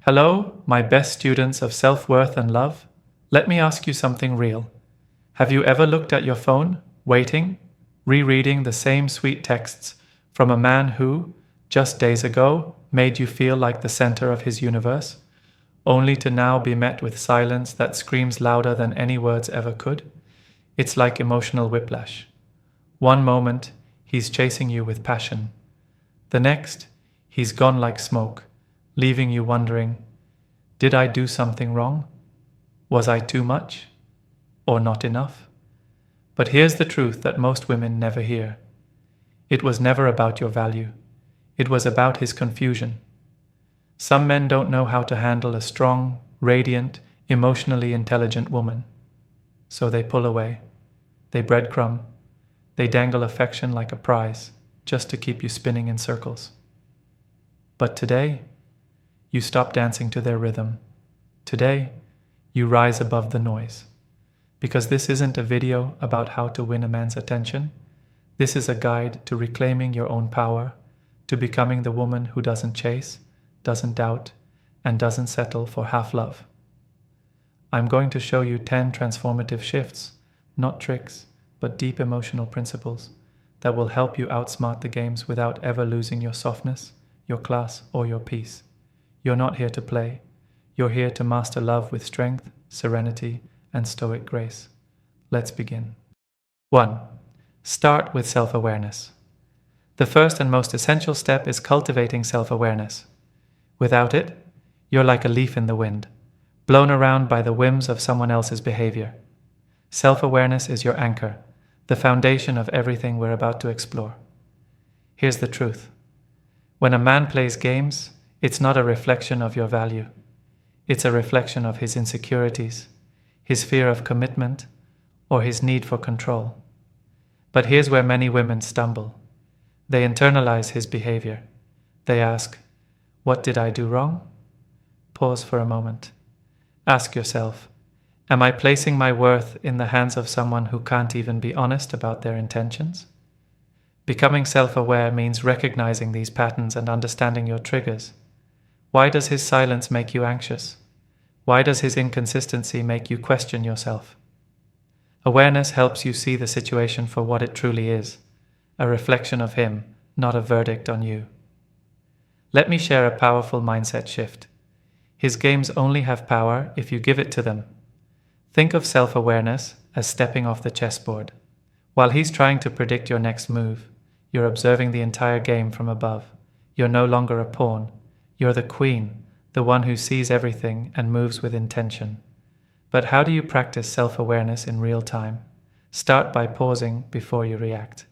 Hello, my best students of self-worth and love. Let me ask you something real. Have you ever looked at your phone, waiting, rereading the same sweet texts from a man who, just days ago, made you feel like the center of his universe, only to now be met with silence that screams louder than any words ever could? It's like emotional whiplash. One moment, he's chasing you with passion. The next, he's gone like smoke, leaving you wondering, did I do something wrong? Was I too much? Or not enough? But here's the truth that most women never hear. It was never about your value. It was about his confusion. Some men don't know how to handle a strong, radiant, emotionally intelligent woman. So they pull away. They breadcrumb. They dangle affection like a prize, just to keep you spinning in circles. But today, you stop dancing to their rhythm. Today, you rise above the noise. Because this isn't a video about how to win a man's attention. This is a guide to reclaiming your own power, to becoming the woman who doesn't chase, doesn't doubt, and doesn't settle for half love. I'm going to show you 10 transformative shifts, not tricks, but deep emotional principles that will help you outsmart the games without ever losing your softness, your class, or your peace. You're not here to play. You're here to master love with strength, serenity, and stoic grace. Let's begin. 1. Start with self-awareness. The first and most essential step is cultivating self-awareness. Without it, you're like a leaf in the wind, blown around by the whims of someone else's behavior. Self-awareness is your anchor, the foundation of everything we're about to explore. Here's the truth. When a man plays games, it's not a reflection of your value. It's a reflection of his insecurities, his fear of commitment, or his need for control. But here's where many women stumble. They internalize his behavior. They ask, what did I do wrong? Pause for a moment. Ask yourself, am I placing my worth in the hands of someone who can't even be honest about their intentions? Becoming self-aware means recognizing these patterns and understanding your triggers. Why does his silence make you anxious? Why does his inconsistency make you question yourself? Awareness helps you see the situation for what it truly is, a reflection of him, not a verdict on you. Let me share a powerful mindset shift. His games only have power if you give it to them. Think of self-awareness as stepping off the chessboard. While he's trying to predict your next move, you're observing the entire game from above. You're no longer a pawn. You're the queen, the one who sees everything and moves with intention. But how do you practice self-awareness in real time? Start by pausing before you react.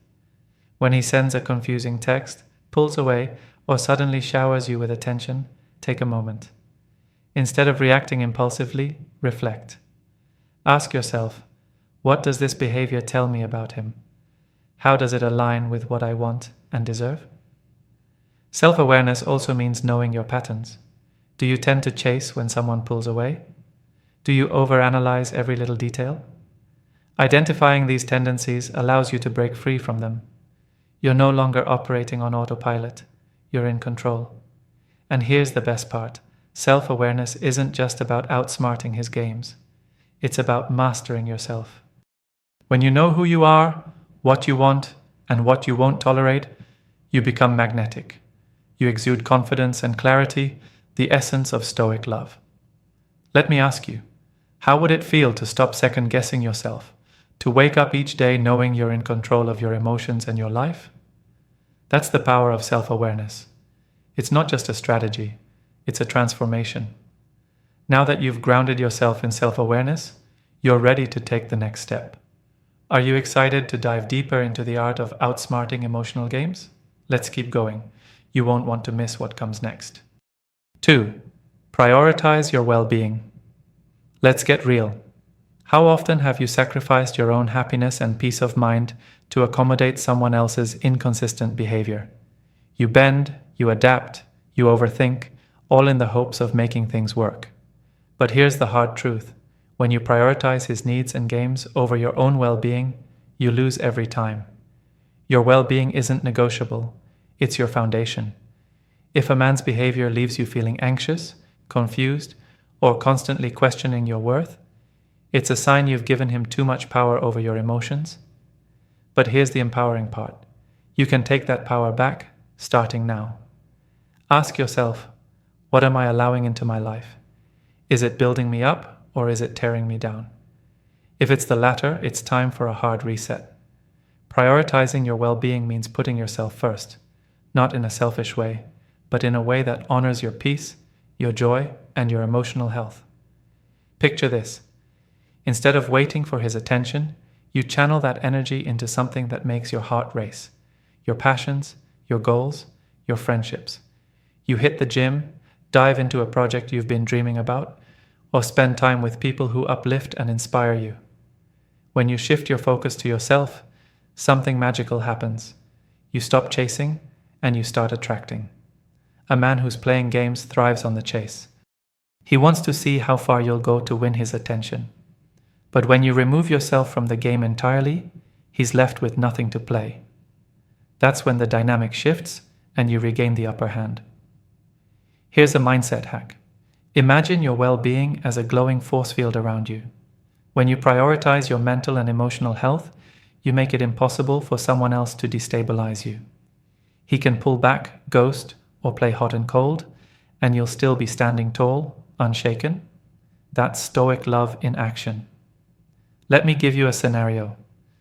When he sends a confusing text, pulls away, or suddenly showers you with attention, take a moment. Instead of reacting impulsively, reflect. Ask yourself, what does this behavior tell me about him? How does it align with what I want and deserve? Self-awareness also means knowing your patterns. Do you tend to chase when someone pulls away? Do you overanalyze every little detail? Identifying these tendencies allows you to break free from them. You're no longer operating on autopilot. You're in control. And here's the best part. Self-awareness isn't just about outsmarting his games. It's about mastering yourself. When you know who you are, what you want, and what you won't tolerate, you become magnetic. You exude confidence and clarity, the essence of stoic love. Let me ask you, how would it feel to stop second-guessing yourself, to wake up each day knowing you're in control of your emotions and your life? That's the power of self-awareness. It's not just a strategy, it's a transformation. Now that you've grounded yourself in self-awareness, you're ready to take the next step. Are you excited to dive deeper into the art of outsmarting emotional games? Let's keep going. You won't want to miss what comes next. 2. Prioritize your well-being. Let's get real. How often have you sacrificed your own happiness and peace of mind to accommodate someone else's inconsistent behavior? You bend, you adapt, you overthink, all in the hopes of making things work. But here's the hard truth. When you prioritize his needs and games over your own well-being, you lose every time. Your well-being isn't negotiable. It's your foundation. If a man's behavior leaves you feeling anxious, confused, or constantly questioning your worth, it's a sign you've given him too much power over your emotions. But here's the empowering part. You can take that power back, starting now. Ask yourself, what am I allowing into my life? Is it building me up, or is it tearing me down? If it's the latter, it's time for a hard reset. Prioritizing your well-being means putting yourself first, not in a selfish way, but in a way that honors your peace, your joy, and your emotional health. Picture this. Instead of waiting for his attention, you channel that energy into something that makes your heart race. Your passions, your goals, your friendships. You hit the gym, dive into a project you've been dreaming about, or spend time with people who uplift and inspire you. When you shift your focus to yourself, something magical happens. You stop chasing and you start attracting. A man who's playing games thrives on the chase. He wants to see how far you'll go to win his attention. But when you remove yourself from the game entirely, he's left with nothing to play. That's when the dynamic shifts and you regain the upper hand. Here's a mindset hack. Imagine your well-being as a glowing force field around you. When you prioritize your mental and emotional health, you make it impossible for someone else to destabilize you. He can pull back, ghost, or play hot and cold, and you'll still be standing tall, unshaken. That's stoic love in action. Let me give you a scenario.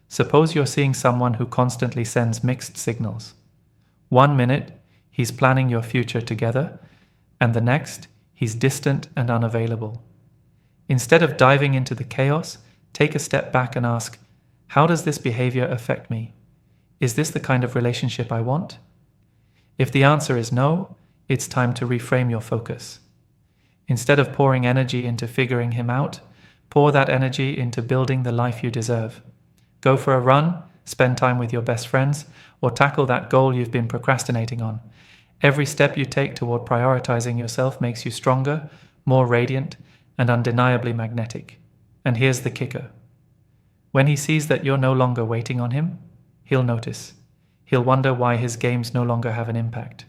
Suppose you're seeing someone who constantly sends mixed signals. 1 minute, he's planning your future together, and the next, he's distant and unavailable. Instead of diving into the chaos, take a step back and ask, how does this behavior affect me? Is this the kind of relationship I want? If the answer is no, it's time to reframe your focus. Instead of pouring energy into figuring him out, pour that energy into building the life you deserve. Go for a run, spend time with your best friends, or tackle that goal you've been procrastinating on. Every step you take toward prioritizing yourself makes you stronger, more radiant, and undeniably magnetic. And here's the kicker. When he sees that you're no longer waiting on him, he'll notice. He'll wonder why his games no longer have an impact.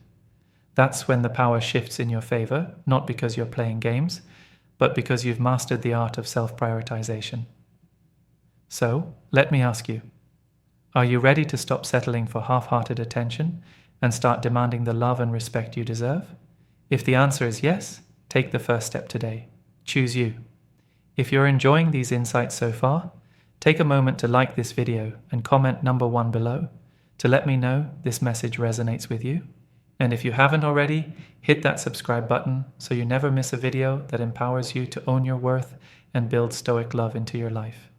That's when the power shifts in your favor, not because you're playing games, but because you've mastered the art of self-prioritization. So, let me ask you, are you ready to stop settling for half-hearted attention and start demanding the love and respect you deserve? If the answer is yes, take the first step today. Choose you. If you're enjoying these insights so far, take a moment to like this video and comment number 1 below to let me know this message resonates with you. And if you haven't already, hit that subscribe button so you never miss a video that empowers you to own your worth and build stoic love into your life.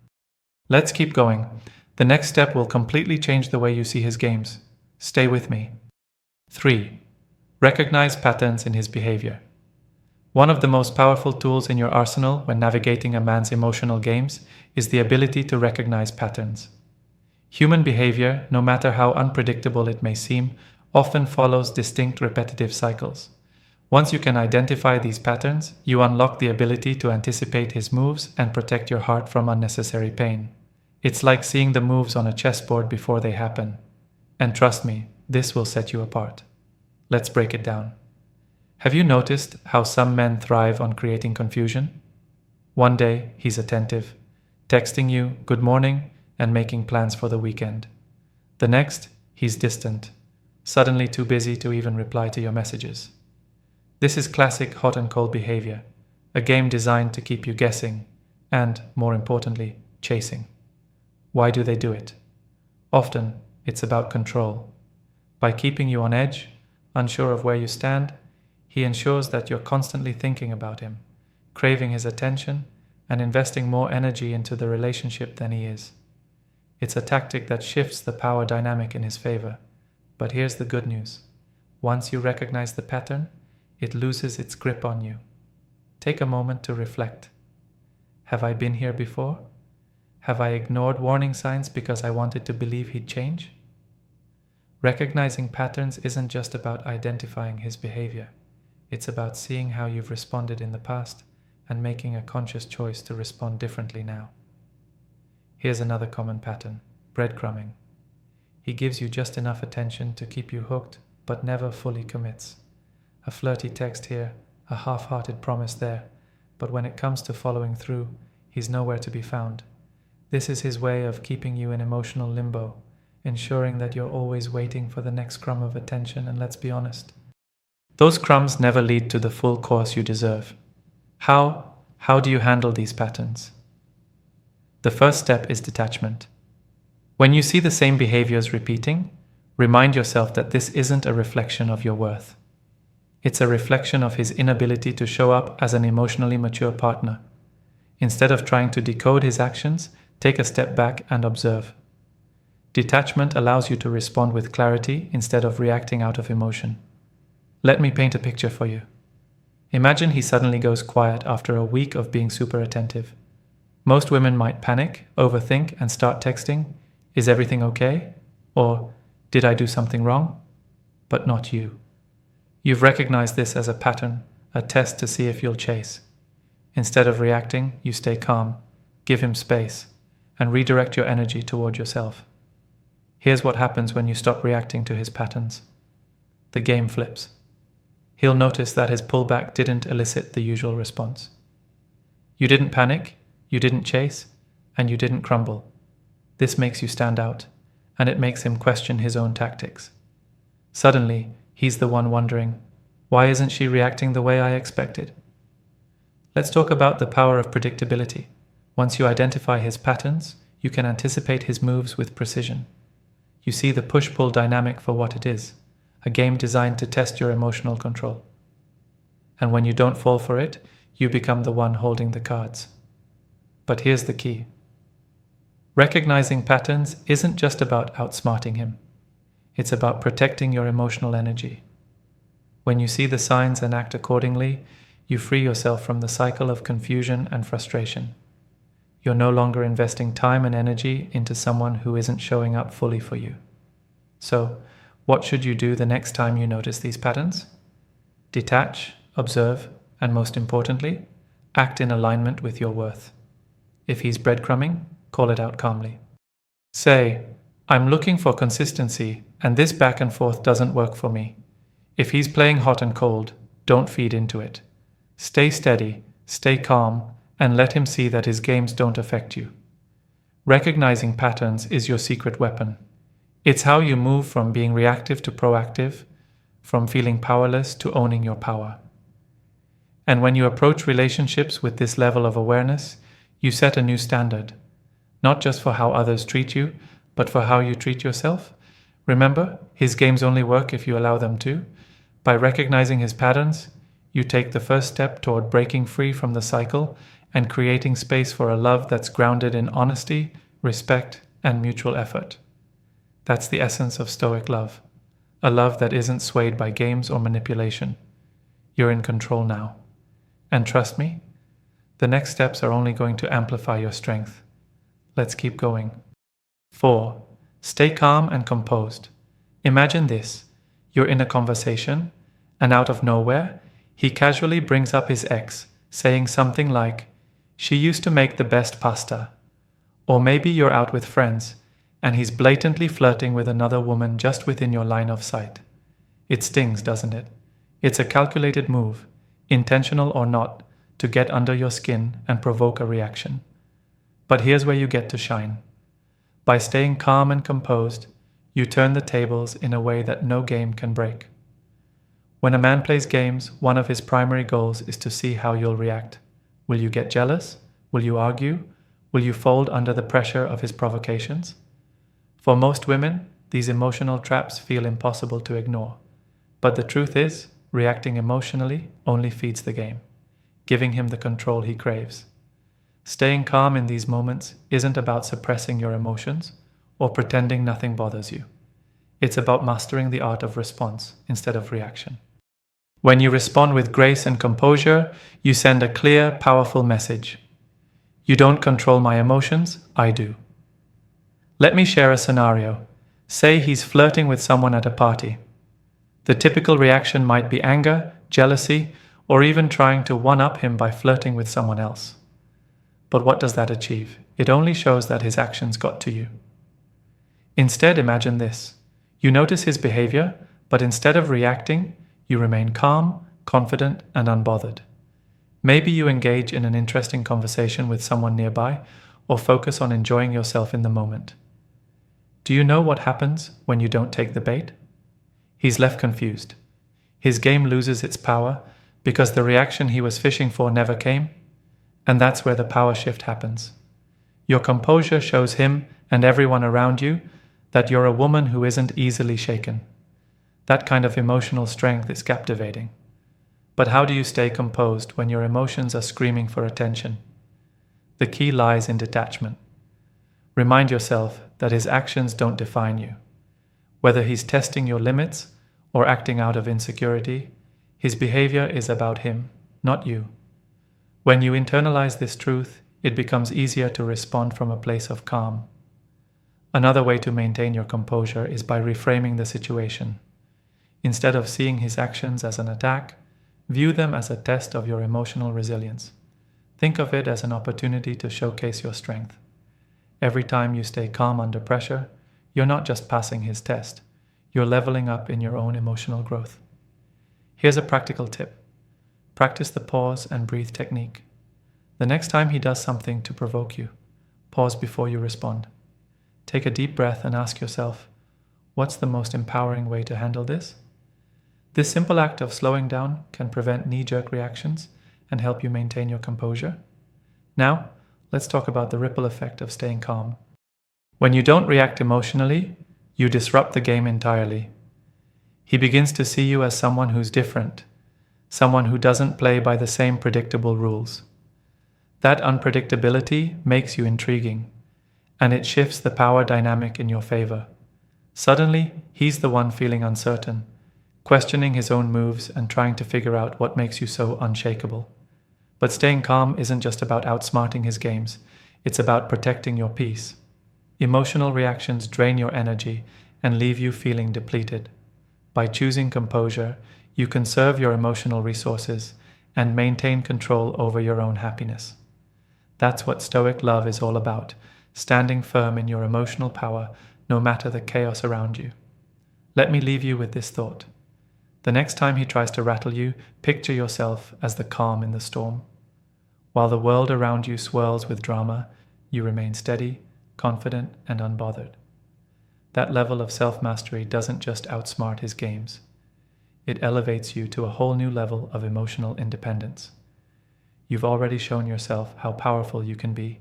Let's keep going. The next step will completely change the way you see his games. Stay with me. 3. Recognize patterns in his behavior. One of the most powerful tools in your arsenal when navigating a man's emotional games is the ability to recognize patterns. Human behavior, no matter how unpredictable it may seem, often follows distinct repetitive cycles. Once you can identify these patterns, you unlock the ability to anticipate his moves and protect your heart from unnecessary pain. It's like seeing the moves on a chessboard before they happen. And trust me, this will set you apart. Let's break it down. Have you noticed how some men thrive on creating confusion? One day, he's attentive, texting you good morning and making plans for the weekend. The next, he's distant, suddenly too busy to even reply to your messages. This is classic hot and cold behavior, a game designed to keep you guessing and, more importantly, chasing. Why do they do it? Often, it's about control. By keeping you on edge, unsure of where you stand, he ensures that you're constantly thinking about him, craving his attention, and investing more energy into the relationship than he is. It's a tactic that shifts the power dynamic in his favor. But here's the good news. Once you recognize the pattern, it loses its grip on you. Take a moment to reflect. Have I been here before? Have I ignored warning signs because I wanted to believe he'd change? Recognizing patterns isn't just about identifying his behavior. It's about seeing how you've responded in the past and making a conscious choice to respond differently now. Here's another common pattern, breadcrumbing. He gives you just enough attention to keep you hooked, but never fully commits. A flirty text here, a half-hearted promise there, but when it comes to following through, he's nowhere to be found. This is his way of keeping you in emotional limbo, ensuring that you're always waiting for the next crumb of attention, and let's be honest, those crumbs never lead to the full course you deserve. How do you handle these patterns? The first step is detachment. When you see the same behaviors repeating, remind yourself that this isn't a reflection of your worth. It's a reflection of his inability to show up as an emotionally mature partner. Instead of trying to decode his actions, take a step back and observe. Detachment allows you to respond with clarity instead of reacting out of emotion. Let me paint a picture for you. Imagine he suddenly goes quiet after a week of being super attentive. Most women might panic, overthink, and start texting, "Is everything okay?" Or, "Did I do something wrong?" But not you. You've recognized this as a pattern, a test to see if you'll chase. Instead of reacting, you stay calm, give him space, and redirect your energy toward yourself. Here's what happens when you stop reacting to his patterns. The game flips. He'll notice that his pullback didn't elicit the usual response. You didn't panic, you didn't chase, and you didn't crumble. This makes you stand out, and it makes him question his own tactics. Suddenly, he's the one wondering, why isn't she reacting the way I expected? Let's talk about the power of predictability. Once you identify his patterns, you can anticipate his moves with precision. You see the push-pull dynamic for what it is, a game designed to test your emotional control. And when you don't fall for it, you become the one holding the cards. But here's the key. Recognizing patterns isn't just about outsmarting him. It's about protecting your emotional energy. When you see the signs and act accordingly, you free yourself from the cycle of confusion and frustration. You're no longer investing time and energy into someone who isn't showing up fully for you. So, what should you do the next time you notice these patterns? Detach, observe, and most importantly, act in alignment with your worth. If he's breadcrumbing, call it out calmly. Say, "I'm looking for consistency, and this back and forth doesn't work for me." If he's playing hot and cold, don't feed into it. Stay steady, stay calm, and let him see that his games don't affect you. Recognizing patterns is your secret weapon. It's how you move from being reactive to proactive, from feeling powerless to owning your power. And when you approach relationships with this level of awareness, you set a new standard, not just for how others treat you, but for how you treat yourself. Remember, his games only work if you allow them to. By recognizing his patterns, you take the first step toward breaking free from the cycle and creating space for a love that's grounded in honesty, respect, and mutual effort. That's the essence of Stoic love, a love that isn't swayed by games or manipulation. You're in control now. And trust me, the next steps are only going to amplify your strength. Let's keep going. 4. Stay calm and composed. Imagine this. You're in a conversation, and out of nowhere, he casually brings up his ex, saying something like, "She used to make the best pasta." Or maybe you're out with friends, and he's blatantly flirting with another woman just within your line of sight. It stings, doesn't it? It's a calculated move, intentional or not, to get under your skin and provoke a reaction. But here's where you get to shine. By staying calm and composed, you turn the tables in a way that no game can break. When a man plays games, one of his primary goals is to see how you'll react. Will you get jealous? Will you argue? Will you fold under the pressure of his provocations? For most women, these emotional traps feel impossible to ignore. But the truth is, reacting emotionally only feeds the game, giving him the control he craves. Staying calm in these moments isn't about suppressing your emotions or pretending nothing bothers you. It's about mastering the art of response instead of reaction. When you respond with grace and composure, you send a clear, powerful message. You don't control my emotions, I do. Let me share a scenario. Say he's flirting with someone at a party. The typical reaction might be anger, jealousy, or even trying to one-up him by flirting with someone else. But what does that achieve? It only shows that his actions got to you. Instead, imagine this. You notice his behavior, but instead of reacting, you remain calm, confident, and unbothered. Maybe you engage in an interesting conversation with someone nearby or focus on enjoying yourself in the moment. Do you know what happens when you don't take the bait? He's left confused. His game loses its power because the reaction he was fishing for never came, and that's where the power shift happens. Your composure shows him and everyone around you that you're a woman who isn't easily shaken. That kind of emotional strength is captivating. But how do you stay composed when your emotions are screaming for attention? The key lies in detachment. Remind yourself that his actions don't define you. Whether he's testing your limits or acting out of insecurity, his behavior is about him, not you. When you internalize this truth, it becomes easier to respond from a place of calm. Another way to maintain your composure is by reframing the situation. Instead of seeing his actions as an attack, view them as a test of your emotional resilience. Think of it as an opportunity to showcase your strength. Every time you stay calm under pressure, you're not just passing his test, you're leveling up in your own emotional growth. Here's a practical tip. Practice the pause and breathe technique. The next time he does something to provoke you, pause before you respond. Take a deep breath and ask yourself, what's the most empowering way to handle this? This simple act of slowing down can prevent knee-jerk reactions and help you maintain your composure. Now, let's talk about the ripple effect of staying calm. When you don't react emotionally, you disrupt the game entirely. He begins to see you as someone who's different, someone who doesn't play by the same predictable rules. That unpredictability makes you intriguing, and it shifts the power dynamic in your favor. Suddenly, he's the one feeling uncertain, questioning his own moves and trying to figure out what makes you so unshakable. But staying calm isn't just about outsmarting his games, it's about protecting your peace. Emotional reactions drain your energy and leave you feeling depleted. By choosing composure, you conserve your emotional resources and maintain control over your own happiness. That's what Stoic love is all about, standing firm in your emotional power no matter the chaos around you. Let me leave you with this thought. The next time he tries to rattle you, picture yourself as the calm in the storm. While the world around you swirls with drama, you remain steady, confident, and unbothered. That level of self-mastery doesn't just outsmart his games. It elevates you to a whole new level of emotional independence. You've already shown yourself how powerful you can be,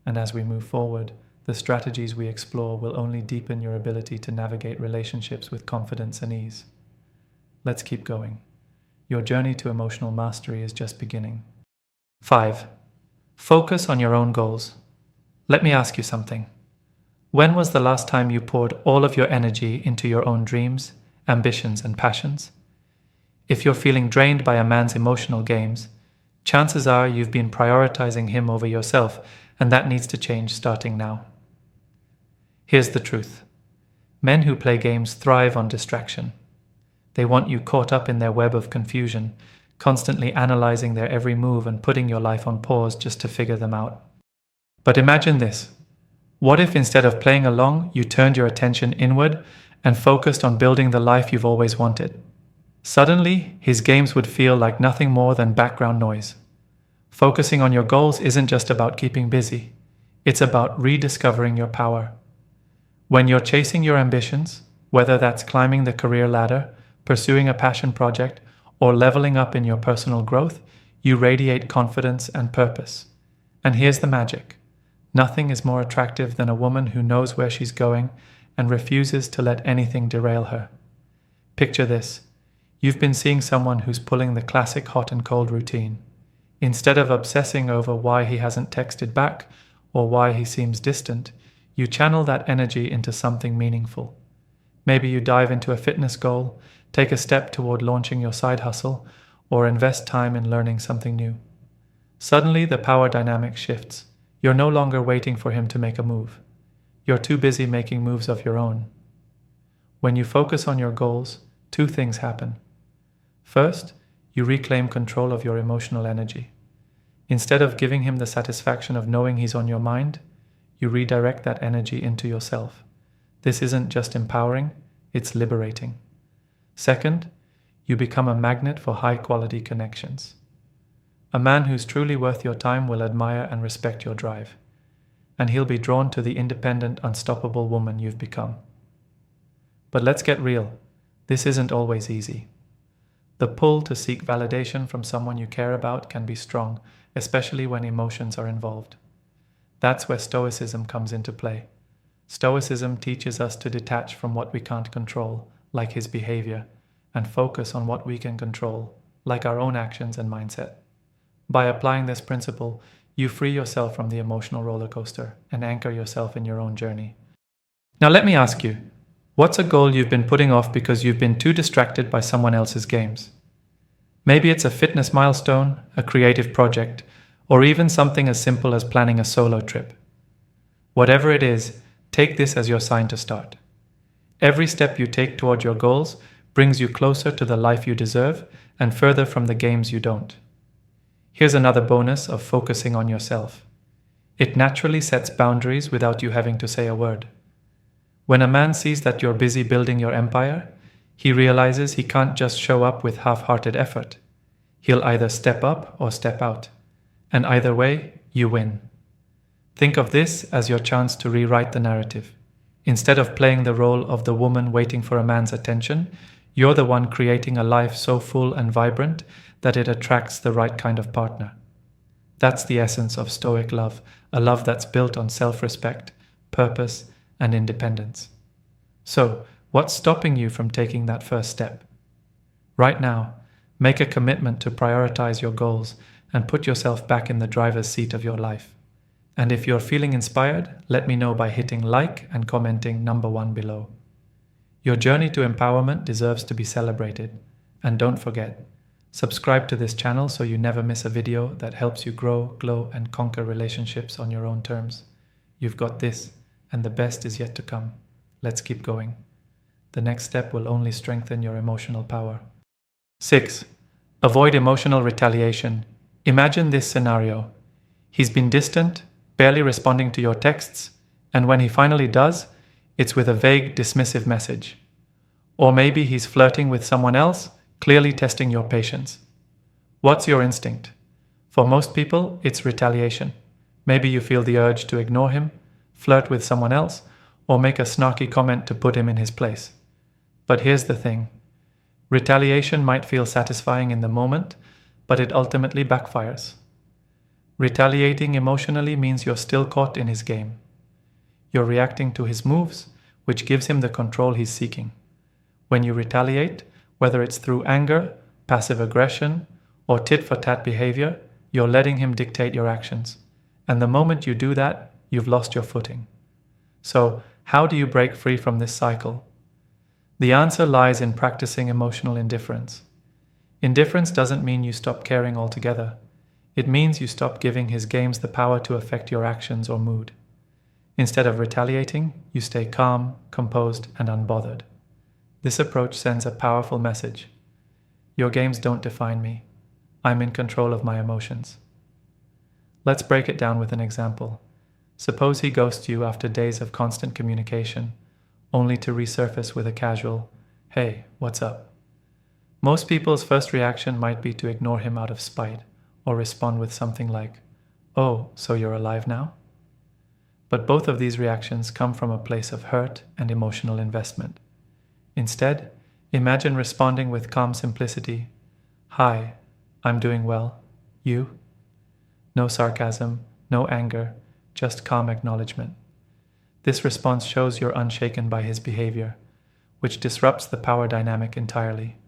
and as we move forward, the strategies we explore will only deepen your ability to navigate relationships with confidence and ease. Let's keep going. Your journey to emotional mastery is just beginning. 5. Focus on your own goals. Let me ask you something. When was the last time you poured all of your energy into your own dreams, ambitions, and passions? If you're feeling drained by a man's emotional games, chances are you've been prioritizing him over yourself, and that needs to change starting now. Here's the truth. Men who play games thrive on distraction. They want you caught up in their web of confusion, constantly analyzing their every move and putting your life on pause just to figure them out. But imagine this. What if instead of playing along, you turned your attention inward and focused on building the life you've always wanted? Suddenly, his games would feel like nothing more than background noise. Focusing on your goals isn't just about keeping busy. It's about rediscovering your power. When you're chasing your ambitions, whether that's climbing the career ladder, pursuing a passion project, or leveling up in your personal growth, you radiate confidence and purpose. And here's the magic. Nothing is more attractive than a woman who knows where she's going and refuses to let anything derail her. Picture this. You've been seeing someone who's pulling the classic hot and cold routine. Instead of obsessing over why he hasn't texted back or why he seems distant, you channel that energy into something meaningful. Maybe you dive into a fitness goal, take a step toward launching your side hustle, or invest time in learning something new. Suddenly, the power dynamic shifts. You're no longer waiting for him to make a move. You're too busy making moves of your own. When you focus on your goals, two things happen. First, you reclaim control of your emotional energy. Instead of giving him the satisfaction of knowing he's on your mind, you redirect that energy into yourself. This isn't just empowering, it's liberating. Second, you become a magnet for high-quality connections. A man who's truly worth your time will admire and respect your drive, and he'll be drawn to the independent, unstoppable woman you've become. But let's get real. This isn't always easy. The pull to seek validation from someone you care about can be strong, especially when emotions are involved. That's where Stoicism comes into play. Stoicism teaches us to detach from what we can't control, like his behavior, and focus on what we can control, like our own actions and mindset. By applying this principle, you free yourself from the emotional roller coaster and anchor yourself in your own journey. Now let me ask you, what's a goal you've been putting off because you've been too distracted by someone else's games? Maybe it's a fitness milestone, a creative project, or even something as simple as planning a solo trip. Whatever it is, take this as your sign to start. Every step you take toward your goals brings you closer to the life you deserve and further from the games you don't. Here's another bonus of focusing on yourself. It naturally sets boundaries without you having to say a word. When a man sees that you're busy building your empire, he realizes he can't just show up with half-hearted effort. He'll either step up or step out. And either way, you win. Think of this as your chance to rewrite the narrative. Instead of playing the role of the woman waiting for a man's attention, you're the one creating a life so full and vibrant that it attracts the right kind of partner. That's the essence of Stoic love, a love that's built on self-respect, purpose, and independence. So, what's stopping you from taking that first step? Right now, make a commitment to prioritize your goals and put yourself back in the driver's seat of your life. And if you're feeling inspired, let me know by hitting like and commenting number 1 below. Your journey to empowerment deserves to be celebrated. And don't forget, subscribe to this channel so you never miss a video that helps you grow, glow, and conquer relationships on your own terms. You've got this, and the best is yet to come. Let's keep going. The next step will only strengthen your emotional power. 6. Avoid emotional retaliation. Imagine this scenario. He's been distant, barely responding to your texts, and when he finally does, it's with a vague, dismissive message. Or maybe he's flirting with someone else, clearly testing your patience. What's your instinct? For most people, it's retaliation. Maybe you feel the urge to ignore him, flirt with someone else, or make a snarky comment to put him in his place. But here's the thing. Retaliation might feel satisfying in the moment, but it ultimately backfires. Retaliating emotionally means you're still caught in his game. You're reacting to his moves, which gives him the control he's seeking. When you retaliate, whether it's through anger, passive aggression, or tit-for-tat behavior, you're letting him dictate your actions. And the moment you do that, you've lost your footing. So, how do you break free from this cycle? The answer lies in practicing emotional indifference. Indifference doesn't mean you stop caring altogether. It means you stop giving his games the power to affect your actions or mood. Instead of retaliating, you stay calm, composed, and unbothered. This approach sends a powerful message. Your games don't define me. I'm in control of my emotions. Let's break it down with an example. Suppose he ghosts you after days of constant communication, only to resurface with a casual, "Hey, what's up?" Most people's first reaction might be to ignore him out of spite, or respond with something like, "Oh, so you're alive now?" But both of these reactions come from a place of hurt and emotional investment. Instead, imagine responding with calm simplicity, "Hi, I'm doing well. You?" No sarcasm, no anger, just calm acknowledgement. This response shows you're unshaken by his behavior, which disrupts the power dynamic entirely.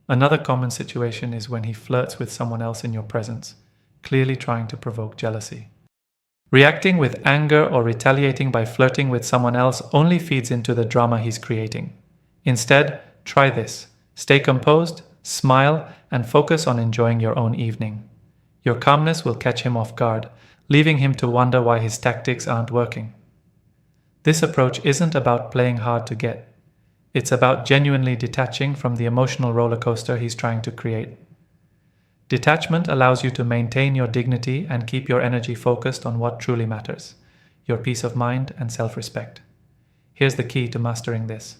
Another common situation is when he flirts with someone else in your presence, clearly trying to provoke jealousy. Reacting with anger or retaliating by flirting with someone else only feeds into the drama he's creating. Instead, try this. Stay composed, smile, and focus on enjoying your own evening. Your calmness will catch him off guard, leaving him to wonder why his tactics aren't working. This approach isn't about playing hard to get. It's about genuinely detaching from the emotional roller coaster he's trying to create. Detachment allows you to maintain your dignity and keep your energy focused on what truly matters, your peace of mind and self-respect. Here's the key to mastering this.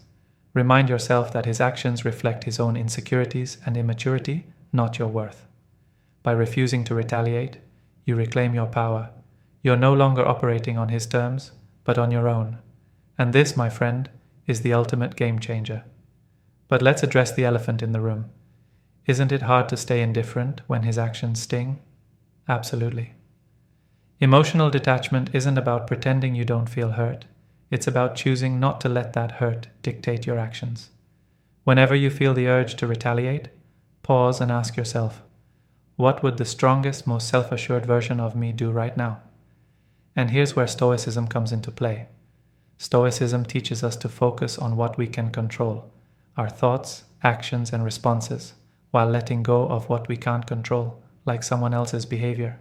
Remind yourself that his actions reflect his own insecurities and immaturity, not your worth. By refusing to retaliate, you reclaim your power. You're no longer operating on his terms, but on your own. And this, my friend, is the ultimate game changer. But let's address the elephant in the room. Isn't it hard to stay indifferent when his actions sting? Absolutely. Emotional detachment isn't about pretending you don't feel hurt. It's about choosing not to let that hurt dictate your actions. Whenever you feel the urge to retaliate, pause and ask yourself, what would the strongest, most self-assured version of me do right now? And here's where Stoicism comes into play. Stoicism teaches us to focus on what we can control, our thoughts, actions, and responses, while letting go of what we can't control, like someone else's behavior.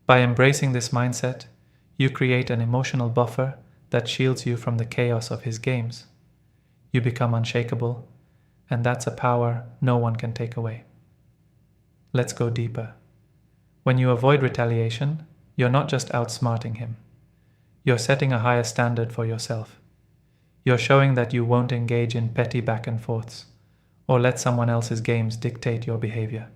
By embracing this mindset, you create an emotional buffer that shields you from the chaos of his games. You become unshakable, and that's a power no one can take away. Let's go deeper. When you avoid retaliation, you're not just outsmarting him. You're setting a higher standard for yourself. You're showing that you won't engage in petty back and forths, or let someone else's games dictate your behavior.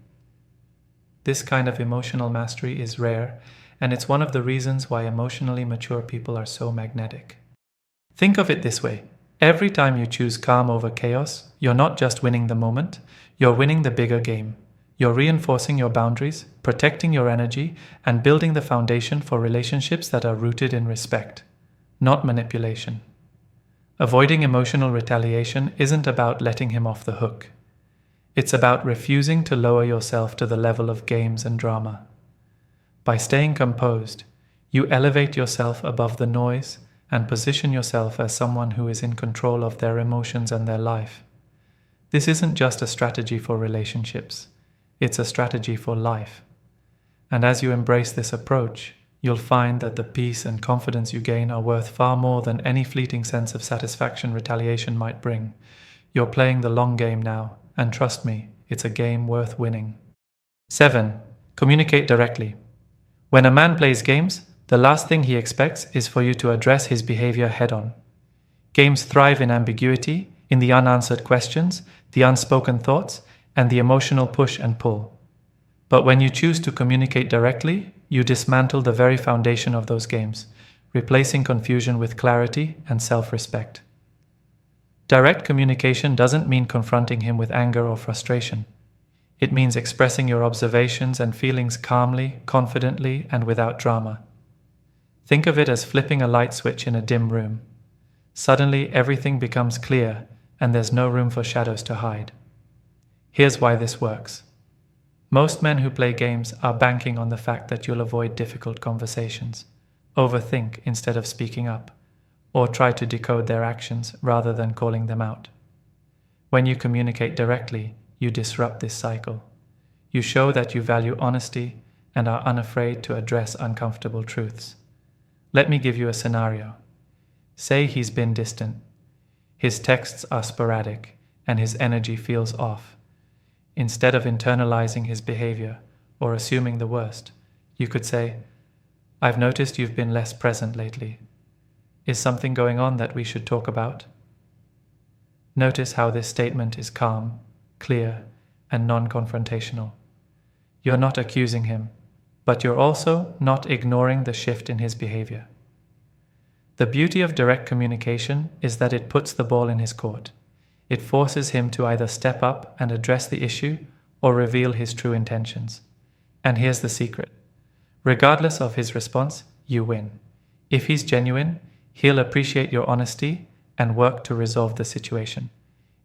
This kind of emotional mastery is rare, and it's one of the reasons why emotionally mature people are so magnetic. Think of it this way. Every time you choose calm over chaos, you're not just winning the moment, you're winning the bigger game. You're reinforcing your boundaries, protecting your energy, and building the foundation for relationships that are rooted in respect, not manipulation. Avoiding emotional retaliation isn't about letting him off the hook. It's about refusing to lower yourself to the level of games and drama. By staying composed, you elevate yourself above the noise and position yourself as someone who is in control of their emotions and their life. This isn't just a strategy for relationships, it's a strategy for life. And as you embrace this approach, you'll find that the peace and confidence you gain are worth far more than any fleeting sense of satisfaction retaliation might bring. You're playing the long game now, and trust me, it's a game worth winning. 7. Communicate directly. When a man plays games, the last thing he expects is for you to address his behavior head-on. Games thrive in ambiguity, in the unanswered questions, the unspoken thoughts, and the emotional push and pull. But when you choose to communicate directly, you dismantle the very foundation of those games, replacing confusion with clarity and self-respect. Direct communication doesn't mean confronting him with anger or frustration. It means expressing your observations and feelings calmly, confidently, and without drama. Think of it as flipping a light switch in a dim room. Suddenly, everything becomes clear, and there's no room for shadows to hide. Here's why this works. Most men who play games are banking on the fact that you'll avoid difficult conversations, overthink instead of speaking up, or try to decode their actions rather than calling them out. When you communicate directly, you disrupt this cycle. You show that you value honesty and are unafraid to address uncomfortable truths. Let me give you a scenario. Say he's been distant. His texts are sporadic, and his energy feels off. Instead of internalizing his behavior or assuming the worst, you could say, "I've noticed you've been less present lately. Is something going on that we should talk about?" Notice how this statement is calm, clear, and non-confrontational. You're not accusing him, but you're also not ignoring the shift in his behavior. The beauty of direct communication is that it puts the ball in his court. It forces him to either step up and address the issue or reveal his true intentions. And here's the secret. Regardless of his response, you win. If he's genuine, he'll appreciate your honesty and work to resolve the situation.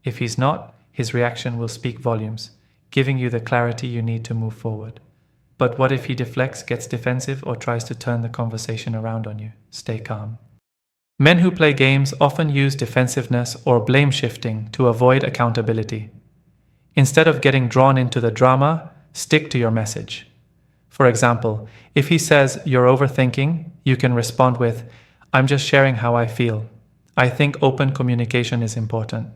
If he's not, his reaction will speak volumes, giving you the clarity you need to move forward. But what if he deflects, gets defensive, or tries to turn the conversation around on you? Stay calm. Men who play games often use defensiveness or blame shifting to avoid accountability. Instead of getting drawn into the drama, stick to your message. For example, if he says you're overthinking, you can respond with, "I'm just sharing how I feel. I think open communication is important."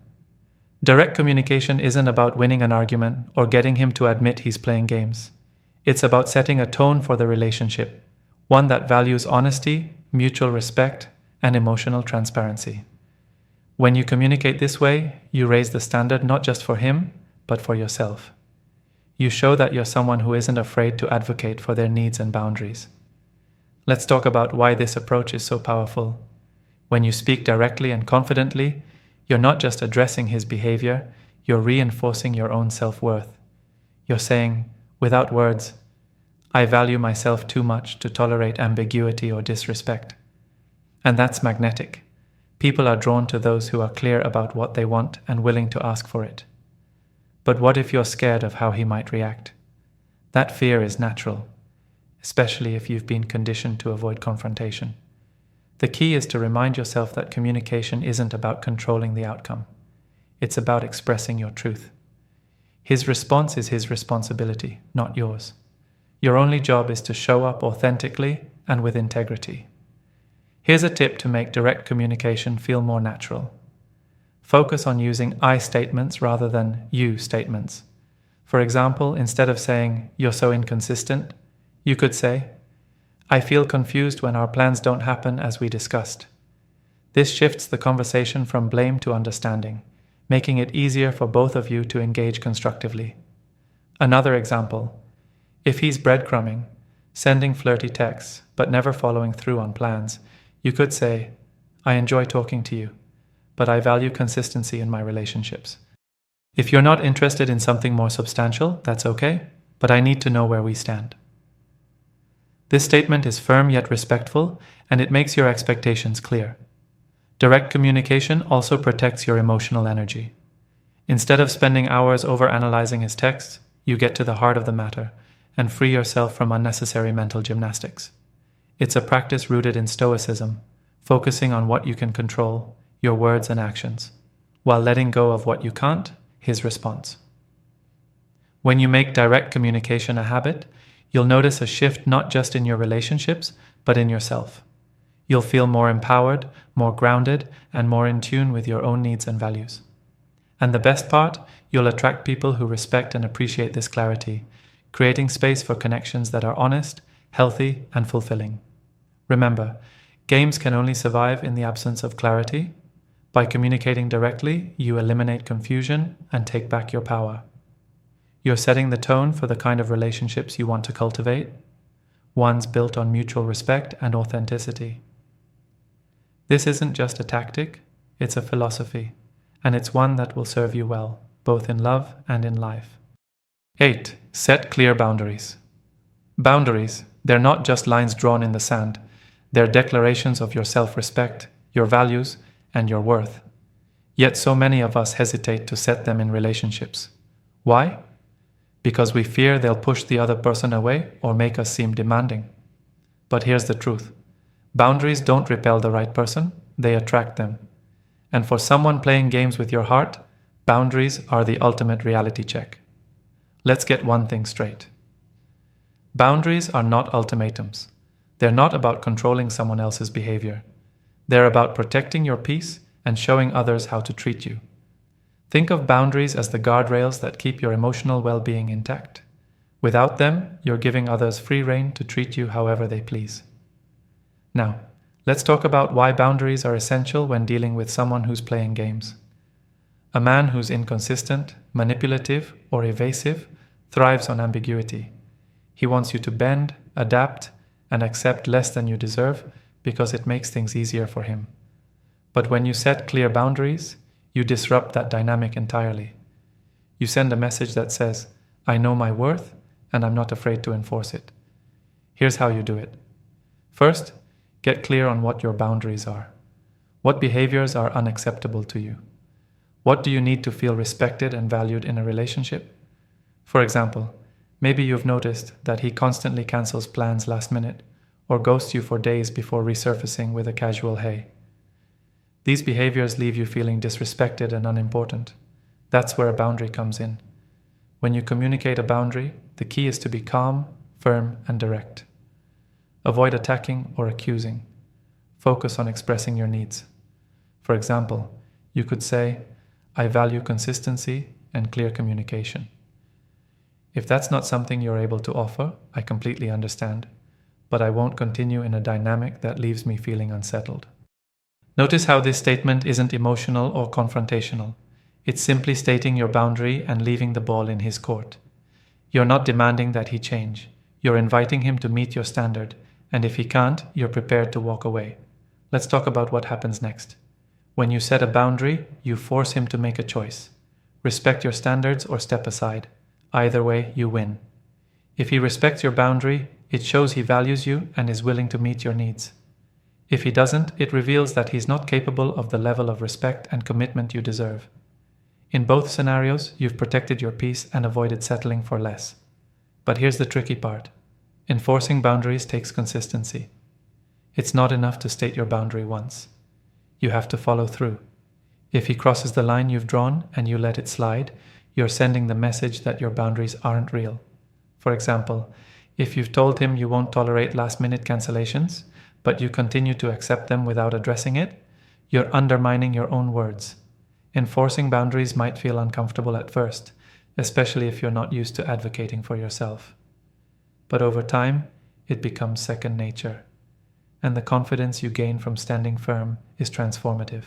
Direct communication isn't about winning an argument or getting him to admit he's playing games. It's about setting a tone for the relationship, one that values honesty, mutual respect, and emotional transparency. When you communicate this way, you raise the standard not just for him, but for yourself. You show that you're someone who isn't afraid to advocate for their needs and boundaries. Let's talk about why this approach is so powerful. When you speak directly and confidently, you're not just addressing his behavior, you're reinforcing your own self-worth. You're saying, without words, I value myself too much to tolerate ambiguity or disrespect. And that's magnetic. People are drawn to those who are clear about what they want and willing to ask for it. But what if you're scared of how he might react? That fear is natural, especially if you've been conditioned to avoid confrontation. The key is to remind yourself that communication isn't about controlling the outcome. It's about expressing your truth. His response is his responsibility, not yours. Your only job is to show up authentically and with integrity. Here's a tip to make direct communication feel more natural. Focus on using I statements rather than you statements. For example, instead of saying, "You're so inconsistent," you could say, "I feel confused when our plans don't happen as we discussed." This shifts the conversation from blame to understanding, making it easier for both of you to engage constructively. Another example, if he's breadcrumbing, sending flirty texts, but never following through on plans, you could say, "I enjoy talking to you, but I value consistency in my relationships. If you're not interested in something more substantial, that's okay, but I need to know where we stand." This statement is firm yet respectful, and it makes your expectations clear. Direct communication also protects your emotional energy. Instead of spending hours overanalyzing his texts, you get to the heart of the matter and free yourself from unnecessary mental gymnastics. It's a practice rooted in stoicism, focusing on what you can control, your words and actions, while letting go of what you can't, his response. When you make direct communication a habit, you'll notice a shift not just in your relationships, but in yourself. You'll feel more empowered, more grounded, and more in tune with your own needs and values. And the best part, you'll attract people who respect and appreciate this clarity, creating space for connections that are honest, healthy, and fulfilling. Remember, games can only survive in the absence of clarity. By communicating directly, you eliminate confusion and take back your power. You're setting the tone for the kind of relationships you want to cultivate, ones built on mutual respect and authenticity. This isn't just a tactic, it's a philosophy, and it's one that will serve you well, both in love and in life. 8. Set clear boundaries. Boundaries, they're not just lines drawn in the sand. They're declarations of your self-respect, your values, and your worth. Yet so many of us hesitate to set them in relationships. Why? Because we fear they'll push the other person away or make us seem demanding. But here's the truth. Boundaries don't repel the right person, they attract them. And for someone playing games with your heart, boundaries are the ultimate reality check. Let's get one thing straight. Boundaries are not ultimatums. They're not about controlling someone else's behavior. They're about protecting your peace and showing others how to treat you. Think of boundaries as the guardrails that keep your emotional well-being intact. Without them, you're giving others free rein to treat you however they please. Now, let's talk about why boundaries are essential when dealing with someone who's playing games. A man who's inconsistent, manipulative, or evasive thrives on ambiguity. He wants you to bend, adapt, and accept less than you deserve because it makes things easier for him. But when you set clear boundaries, you disrupt that dynamic entirely. You send a message that says, "I know my worth, and I'm not afraid to enforce it." Here's how you do it. First, get clear on what your boundaries are. What behaviors are unacceptable to you? What do you need to feel respected and valued in a relationship? For example, maybe you've noticed that he constantly cancels plans last minute or ghosts you for days before resurfacing with a casual "hey." These behaviors leave you feeling disrespected and unimportant. That's where a boundary comes in. When you communicate a boundary, the key is to be calm, firm, and direct. Avoid attacking or accusing. Focus on expressing your needs. For example, you could say, "I value consistency and clear communication." If that's not something you're able to offer, I completely understand, but I won't continue in a dynamic that leaves me feeling unsettled. Notice how this statement isn't emotional or confrontational. It's simply stating your boundary and leaving the ball in his court. You're not demanding that he change. You're inviting him to meet your standard, and if he can't, you're prepared to walk away. Let's talk about what happens next. When you set a boundary, you force him to make a choice. Respect your standards or step aside. Either way, you win. If he respects your boundary, it shows he values you and is willing to meet your needs. If he doesn't, it reveals that he's not capable of the level of respect and commitment you deserve. In both scenarios, you've protected your peace and avoided settling for less. But here's the tricky part. Enforcing boundaries takes consistency. It's not enough to state your boundary once. You have to follow through. If he crosses the line you've drawn and you let it slide, you're sending the message that your boundaries aren't real. For example, if you've told him you won't tolerate last-minute cancellations, but you continue to accept them without addressing it, you're undermining your own words. Enforcing boundaries might feel uncomfortable at first, especially if you're not used to advocating for yourself. But over time, it becomes second nature, and the confidence you gain from standing firm is transformative.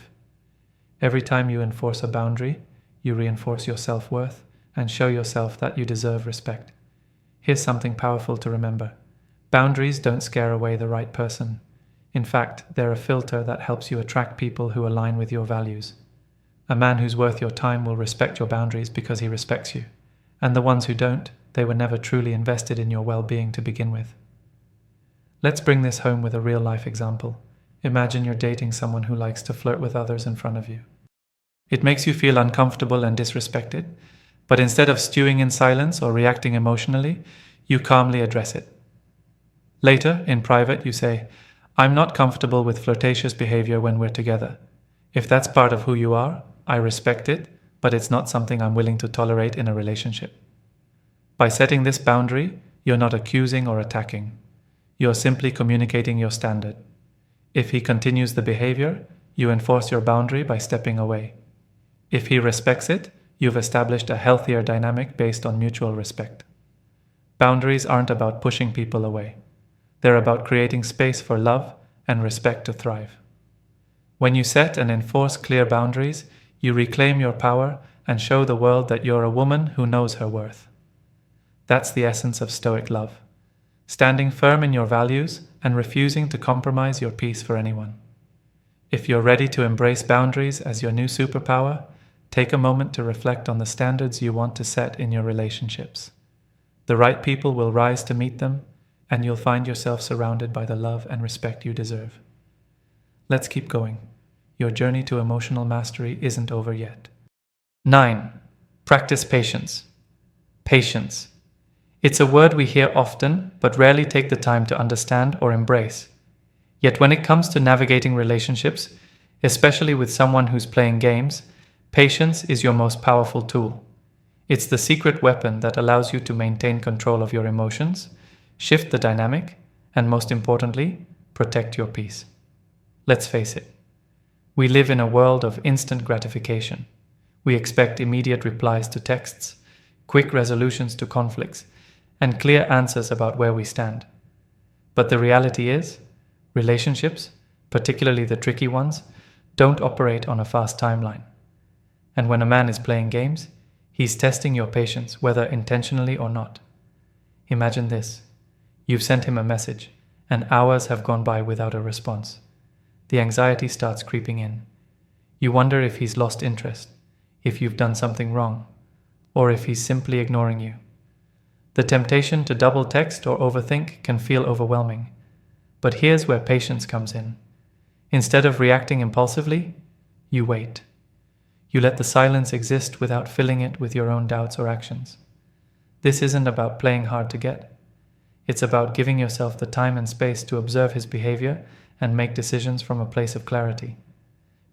Every time you enforce a boundary, you reinforce your self-worth and show yourself that you deserve respect. Here's something powerful to remember. Boundaries don't scare away the right person. In fact, they're a filter that helps you attract people who align with your values. A man who's worth your time will respect your boundaries because he respects you. And the ones who don't, they were never truly invested in your well-being to begin with. Let's bring this home with a real-life example. Imagine you're dating someone who likes to flirt with others in front of you. It makes you feel uncomfortable and disrespected, but instead of stewing in silence or reacting emotionally, you calmly address it. Later, in private, you say, "I'm not comfortable with flirtatious behavior when we're together. If that's part of who you are, I respect it, but it's not something I'm willing to tolerate in a relationship." By setting this boundary, you're not accusing or attacking. You're simply communicating your standard. If he continues the behavior, you enforce your boundary by stepping away. If he respects it, you've established a healthier dynamic based on mutual respect. Boundaries aren't about pushing people away. They're about creating space for love and respect to thrive. When you set and enforce clear boundaries, you reclaim your power and show the world that you're a woman who knows her worth. That's the essence of Stoic love. Standing firm in your values and refusing to compromise your peace for anyone. If you're ready to embrace boundaries as your new superpower, take a moment to reflect on the standards you want to set in your relationships. The right people will rise to meet them, and you'll find yourself surrounded by the love and respect you deserve. Let's keep going. Your journey to emotional mastery isn't over yet. 9. Practice patience. Patience. It's a word we hear often, but rarely take the time to understand or embrace. Yet when it comes to navigating relationships, especially with someone who's playing games, patience is your most powerful tool. It's the secret weapon that allows you to maintain control of your emotions, shift the dynamic, and most importantly, protect your peace. Let's face it. We live in a world of instant gratification. We expect immediate replies to texts, quick resolutions to conflicts, and clear answers about where we stand. But the reality is, relationships, particularly the tricky ones, don't operate on a fast timeline. And when a man is playing games, he's testing your patience, whether intentionally or not. Imagine this. You've sent him a message, and hours have gone by without a response. The anxiety starts creeping in. You wonder if he's lost interest, if you've done something wrong, or if he's simply ignoring you. The temptation to double text or overthink can feel overwhelming. But here's where patience comes in. Instead of reacting impulsively, you wait. You let the silence exist without filling it with your own doubts or actions. This isn't about playing hard to get. It's about giving yourself the time and space to observe his behavior and make decisions from a place of clarity.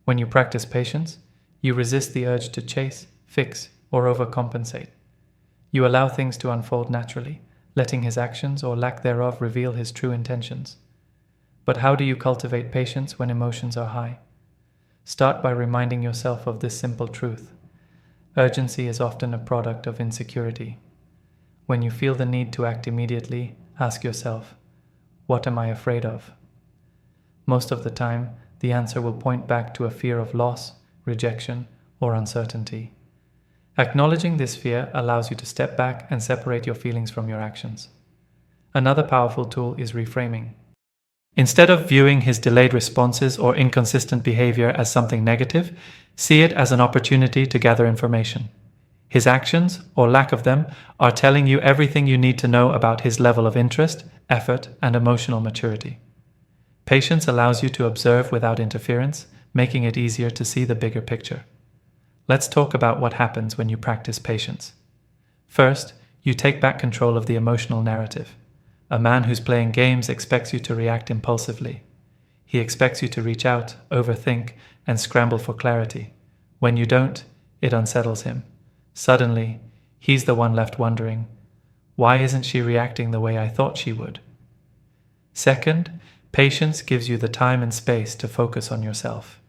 When you practice patience, you resist the urge to chase, fix, or overcompensate. You allow things to unfold naturally, letting his actions or lack thereof reveal his true intentions. But how do you cultivate patience when emotions are high? Start by reminding yourself of this simple truth. Urgency is often a product of insecurity. When you feel the need to act immediately, ask yourself, what am I afraid of? Most of the time, the answer will point back to a fear of loss, rejection, or uncertainty. Acknowledging this fear allows you to step back and separate your feelings from your actions. Another powerful tool is reframing. Instead of viewing his delayed responses or inconsistent behavior as something negative, see it as an opportunity to gather information. His actions, or lack of them, are telling you everything you need to know about his level of interest, effort, and emotional maturity. Patience allows you to observe without interference, making it easier to see the bigger picture. Let's talk about what happens when you practice patience. First, you take back control of the emotional narrative. A man who's playing games expects you to react impulsively. He expects you to reach out, overthink, and scramble for clarity. When you don't, it unsettles him. Suddenly, he's the one left wondering, why isn't she reacting the way I thought she would? Second, patience gives you the time and space to focus on yourself.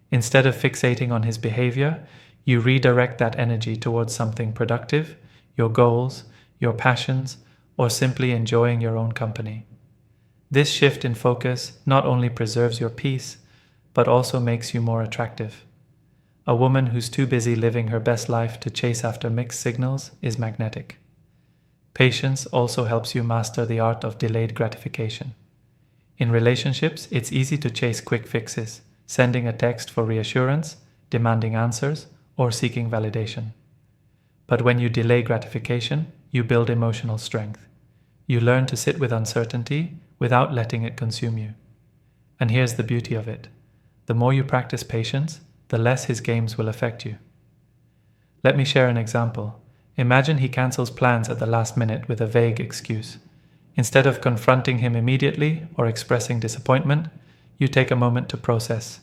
Instead of fixating on his behavior, you redirect that energy towards something productive, your goals, your passions, or simply enjoying your own company. This shift in focus not only preserves your peace, but also makes you more attractive. A woman who's too busy living her best life to chase after mixed signals is magnetic. Patience also helps you master the art of delayed gratification. In relationships, it's easy to chase quick fixes, sending a text for reassurance, demanding answers, or seeking validation. But when you delay gratification, you build emotional strength. You learn to sit with uncertainty without letting it consume you. And here's the beauty of it. The more you practice patience, the less his games will affect you. Let me share an example. Imagine he cancels plans at the last minute with a vague excuse. Instead of confronting him immediately or expressing disappointment, you take a moment to process.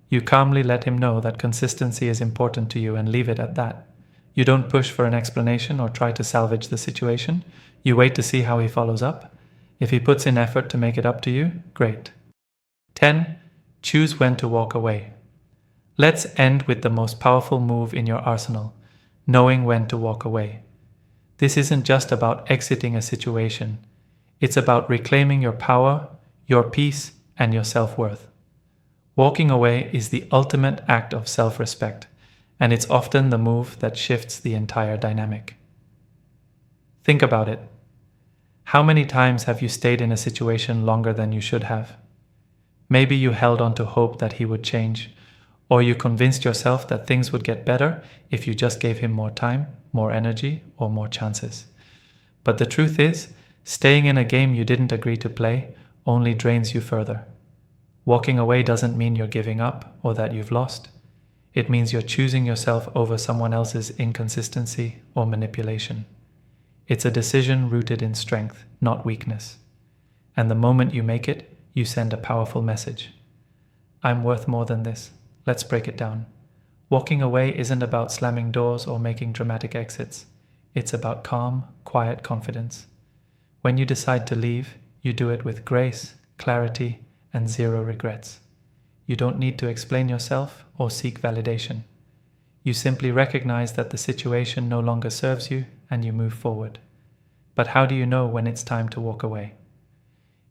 You calmly let him know that consistency is important to you and leave it at that. You don't push for an explanation or try to salvage the situation. You wait to see how he follows up. If he puts in effort to make it up to you, great. 10. Choose when to walk away. Let's end with the most powerful move in your arsenal, knowing when to walk away. This isn't just about exiting a situation. It's about reclaiming your power, your peace, and your self-worth. Walking away is the ultimate act of self-respect, and it's often the move that shifts the entire dynamic. Think about it. How many times have you stayed in a situation longer than you should have? Maybe you held on to hope that he would change, or you convinced yourself that things would get better if you just gave him more time, more energy, or more chances. But the truth is, staying in a game you didn't agree to play only drains you further. Walking away doesn't mean you're giving up or that you've lost. It means you're choosing yourself over someone else's inconsistency or manipulation. It's a decision rooted in strength, not weakness. And the moment you make it, you send a powerful message. I'm worth more than this. Let's break it down. Walking away isn't about slamming doors or making dramatic exits. It's about calm, quiet confidence. When you decide to leave, you do it with grace, clarity, and zero regrets. You don't need to explain yourself or seek validation. You simply recognize that the situation no longer serves you and you move forward. But how do you know when it's time to walk away?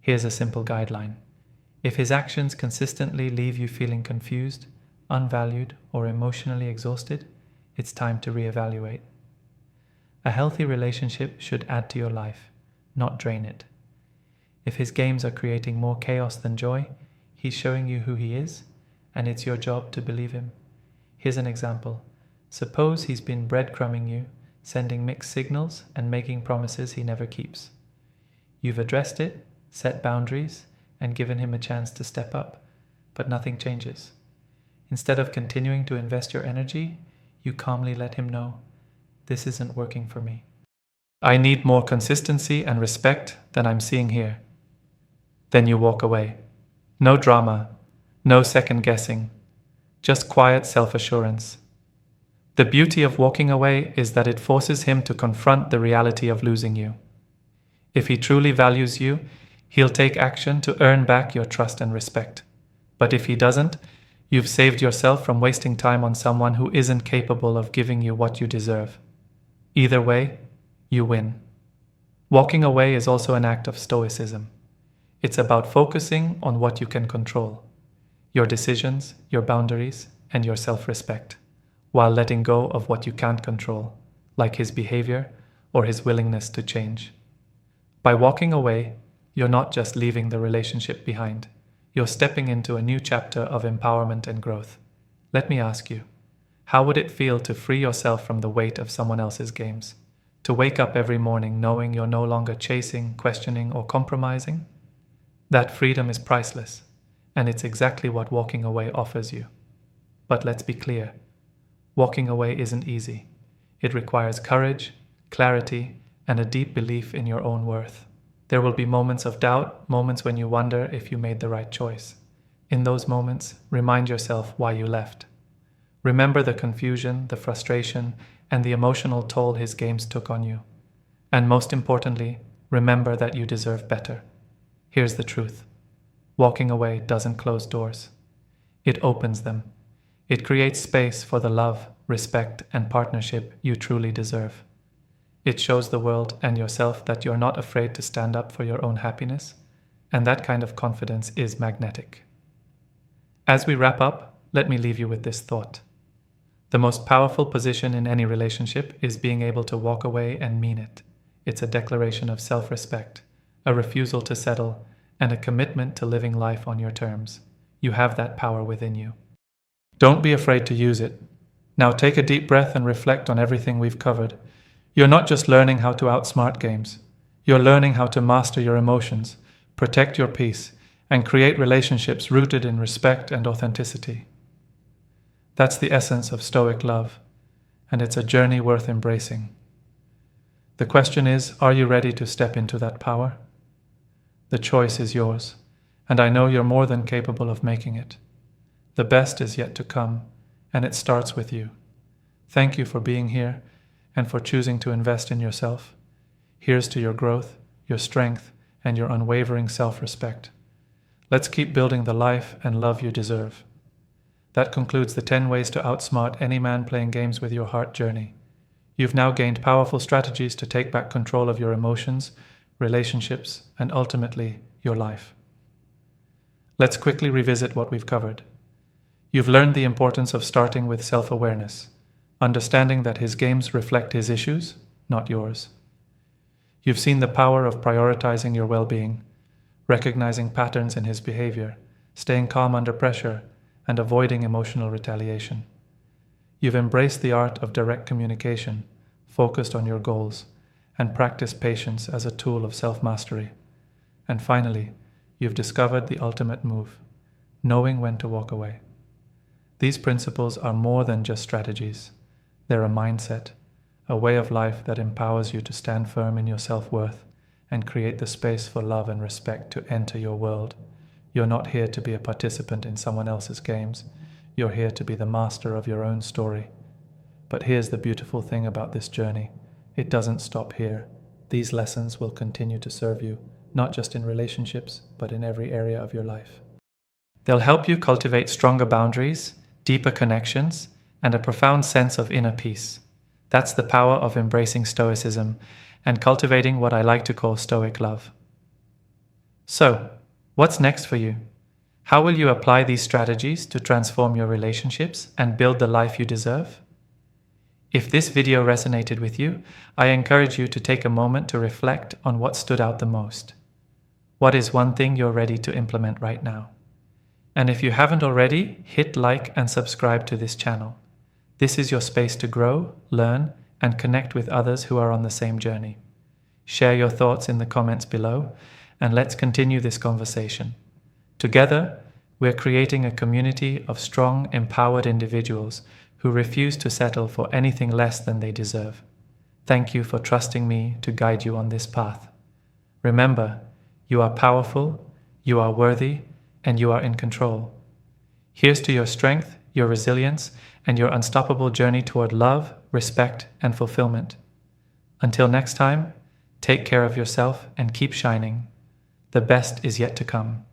Here's a simple guideline. If his actions consistently leave you feeling confused, unvalued, or emotionally exhausted, it's time to reevaluate. A healthy relationship should add to your life, not drain it. If his games are creating more chaos than joy, he's showing you who he is, and it's your job to believe him. Here's an example. Suppose he's been breadcrumbing you, sending mixed signals and making promises he never keeps. You've addressed it, set boundaries, and given him a chance to step up, but nothing changes. Instead of continuing to invest your energy, you calmly let him know, this isn't working for me. I need more consistency and respect than I'm seeing here. Then you walk away. No drama, no second guessing, just quiet self-assurance. The beauty of walking away is that it forces him to confront the reality of losing you. If he truly values you, he'll take action to earn back your trust and respect. But if he doesn't, you've saved yourself from wasting time on someone who isn't capable of giving you what you deserve. Either way, you win. Walking away is also an act of stoicism. It's about focusing on what you can control. your decisions, your boundaries, and your self-respect, while letting go of what you can't control, like his behavior or his willingness to change. By walking away, you're not just leaving the relationship behind, you're stepping into a new chapter of empowerment and growth. Let me ask you, how would it feel to free yourself from the weight of someone else's games? To wake up every morning knowing you're no longer chasing, questioning, or compromising? That freedom is priceless, and it's exactly what walking away offers you. But let's be clear, walking away isn't easy. It requires courage, clarity, and a deep belief in your own worth. There will be moments of doubt, moments when you wonder if you made the right choice. In those moments, remind yourself why you left. Remember the confusion, the frustration, and the emotional toll his games took on you. And most importantly, remember that you deserve better. Here's the truth. Walking away doesn't close doors. It opens them. It creates space for the love, respect, and partnership you truly deserve. It shows the world and yourself that you're not afraid to stand up for your own happiness, and that kind of confidence is magnetic. As we wrap up, let me leave you with this thought. The most powerful position in any relationship is being able to walk away and mean it. It's a declaration of self-respect, a refusal to settle, and a commitment to living life on your terms. You have that power within you. Don't be afraid to use it. Now take a deep breath and reflect on everything we've covered. You're not just learning how to outsmart games. You're learning how to master your emotions, protect your peace, and create relationships rooted in respect and authenticity. That's the essence of Stoic love, and it's a journey worth embracing. The question is, are you ready to step into that power? The choice is yours, and I know you're more than capable of making it. The best is yet to come, and it starts with you. Thank you for being here and for choosing to invest in yourself. Here's to your growth, your strength, and your unwavering self-respect. Let's keep building the life and love you deserve. That concludes the 10 ways to outsmart any man playing games with your heart journey. You've now gained powerful strategies to take back control of your emotions, relationships, and ultimately, your life. Let's quickly revisit what we've covered. You've learned the importance of starting with self-awareness, understanding that his games reflect his issues, not yours. You've seen the power of prioritizing your well-being, recognizing patterns in his behavior, staying calm under pressure, and avoiding emotional retaliation. You've embraced the art of direct communication, focused on your goals, and practiced patience as a tool of self-mastery. And finally, you've discovered the ultimate move, knowing when to walk away. These principles are more than just strategies. They're a mindset, a way of life that empowers you to stand firm in your self-worth and create the space for love and respect to enter your world. You're not here to be a participant in someone else's games. You're here to be the master of your own story. But here's the beautiful thing about this journey. It doesn't stop here. These lessons will continue to serve you, not just in relationships, but in every area of your life. They'll help you cultivate stronger boundaries, deeper connections, and a profound sense of inner peace. That's the power of embracing Stoicism and cultivating what I like to call Stoic love. So, what's next for you? How will you apply these strategies to transform your relationships and build the life you deserve? If this video resonated with you, I encourage you to take a moment to reflect on what stood out the most. What is one thing you're ready to implement right now? And if you haven't already, hit like and subscribe to this channel. This is your space to grow, learn, and connect with others who are on the same journey. Share your thoughts in the comments below, and let's continue this conversation. Together, we're creating a community of strong, empowered individuals who refuse to settle for anything less than they deserve. Thank you for trusting me to guide you on this path. Remember, you are powerful, you are worthy, and you are in control. Here's to your strength, your resilience, and your unstoppable journey toward love, respect, and fulfillment. Until next time, take care of yourself and keep shining. The best is yet to come.